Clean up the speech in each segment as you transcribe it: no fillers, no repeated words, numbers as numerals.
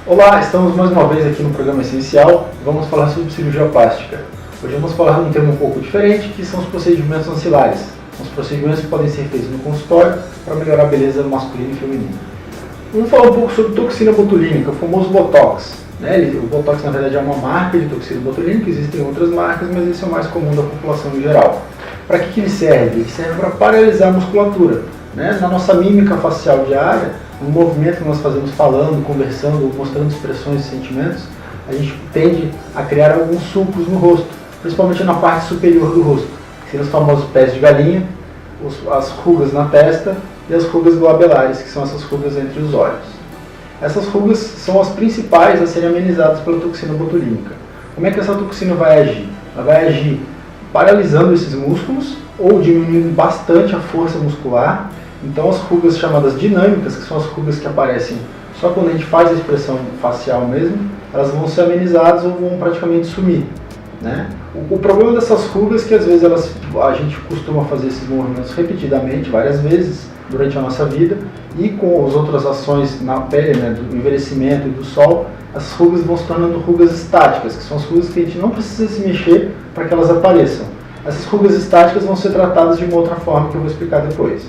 Olá, estamos mais uma vez aqui no programa Essencial. Vamos falar sobre cirurgia plástica. Hoje vamos falar de um tema um pouco diferente, que são os procedimentos ancilares. Os procedimentos que podem ser feitos no consultório para melhorar a beleza masculina e feminina. Vamos falar um pouco sobre toxina botulínica, o famoso Botox. O Botox, na verdade, é uma marca de toxina botulínica, existem outras marcas, mas esse é o mais comum da população em geral. Para que ele serve? Ele serve para paralisar a musculatura. Na nossa mímica facial diária, no movimento que nós fazemos falando, conversando, mostrando expressões e sentimentos, a gente tende a criar alguns sulcos no rosto, principalmente na parte superior do rosto, que seriam os famosos pés de galinha, as rugas na testa e as rugas glabelares, que são essas rugas entre os olhos. Essas rugas são as principais a serem amenizadas pela toxina botulínica. Como é que essa toxina vai agir? Ela vai agir paralisando esses músculos ou diminuindo bastante a força muscular. Então as rugas chamadas dinâmicas, que são as rugas que aparecem só quando a gente faz a expressão facial mesmo, elas vão ser amenizadas ou vão praticamente sumir. O problema dessas rugas é que às vezes a gente costuma fazer esses movimentos repetidamente, várias vezes durante a nossa vida, e com as outras ações na pele, do envelhecimento e do sol, as rugas vão se tornando rugas estáticas, que são as rugas que a gente não precisa se mexer para que elas apareçam. Essas rugas estáticas vão ser tratadas de uma outra forma que eu vou explicar depois.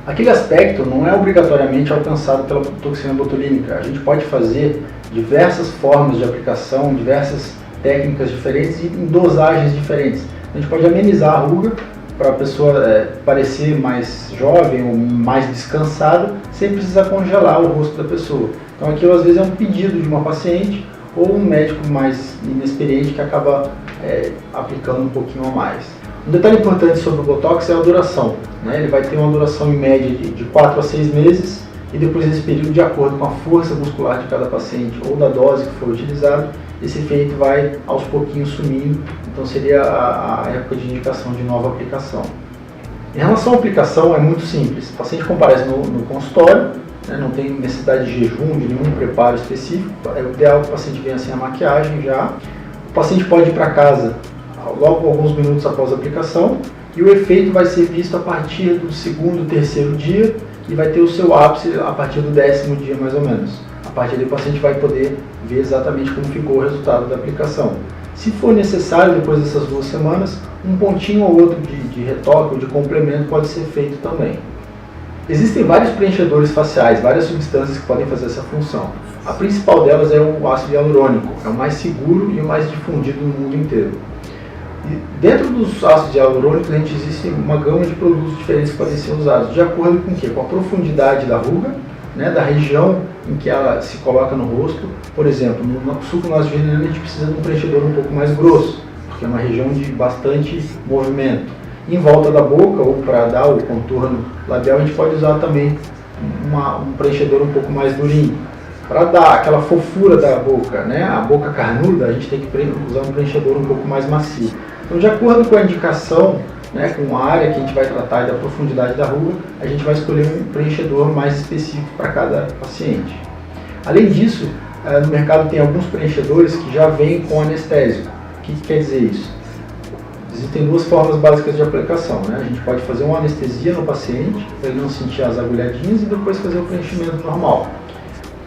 Aquele aspecto não é obrigatoriamente alcançado pela toxina botulínica. A gente pode fazer diversas formas de aplicação, diversas técnicas diferentes e em dosagens diferentes. A gente pode amenizar a ruga para a pessoa parecer mais jovem ou mais descansada, sem precisar congelar o rosto da pessoa. Então aquilo às vezes é um pedido de uma paciente ou um médico mais inexperiente que acaba aplicando um pouquinho a mais. Um detalhe importante sobre o Botox é a duração. Ele vai ter uma duração em média de 4 a 6 meses e depois desse período, de acordo com a força muscular de cada paciente ou da dose que for utilizada, esse efeito vai aos pouquinhos sumindo, então seria a época de indicação de nova aplicação. Em relação à aplicação é muito simples, o paciente comparece no consultório, não tem necessidade de jejum, de nenhum preparo específico, é o ideal que o paciente venha sem a maquiagem já. O paciente pode ir para casa logo alguns minutos após a aplicação e o efeito vai ser visto a partir do segundo, terceiro dia e vai ter o seu ápice a partir do 10º dia mais ou menos. A partir daí o paciente vai poder ver exatamente como ficou o resultado da aplicação. Se for necessário, depois dessas 2 semanas, um pontinho ou outro de retoque ou de complemento pode ser feito também. Existem vários preenchedores faciais, várias substâncias que podem fazer essa função. A principal delas é o ácido hialurônico, é o mais seguro e o mais difundido no mundo inteiro. E dentro dos ácidos hialurônicos, existe uma gama de produtos diferentes que podem ser usados, de acordo com o quê? Com a profundidade da ruga, da região em que ela se coloca no rosto. Por exemplo, no sulco nasogeniano a gente precisa de um preenchedor um pouco mais grosso, porque é uma região de bastante movimento. Em volta da boca, ou para dar o contorno labial, a gente pode usar também um preenchedor um pouco mais durinho. Para dar aquela fofura da boca, a boca carnuda, a gente tem que usar um preenchedor um pouco mais macio. Então, de acordo com a indicação, com a área que a gente vai tratar e da profundidade da ruga, a gente vai escolher um preenchedor mais específico para cada paciente. Além disso, no mercado tem alguns preenchedores que já vêm com anestésico. O que quer dizer isso? Existem 2 formas básicas de aplicação. A gente pode fazer uma anestesia no paciente, para ele não sentir as agulhadinhas, e depois fazer o preenchimento normal.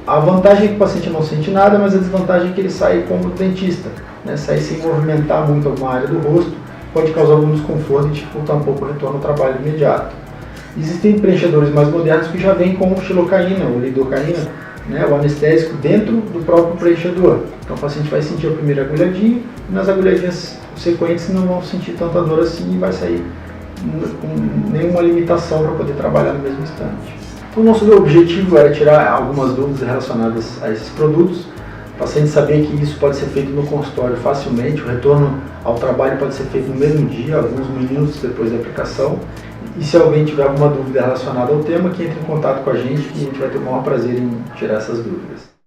A vantagem é que o paciente não sente nada, mas a desvantagem é que ele sai como dentista. Sair sem movimentar muito alguma área do rosto pode causar algum desconforto e dificultar um pouco o retorno ao trabalho imediato. Existem preenchedores mais modernos que já vêm com xilocaína ou lidocaína, o anestésico dentro do próprio preenchedor. Então o paciente vai sentir a primeira agulhadinha e nas agulhadinhas sequentes não vão sentir tanta dor assim e vai sair com nenhuma limitação para poder trabalhar no mesmo instante. Então o nosso objetivo era tirar algumas dúvidas relacionadas a esses produtos. O paciente saber que isso pode ser feito no consultório facilmente, o retorno ao trabalho pode ser feito no mesmo dia, alguns minutos depois da aplicação. E se alguém tiver alguma dúvida relacionada ao tema, que entre em contato com a gente, que a gente vai ter o maior prazer em tirar essas dúvidas.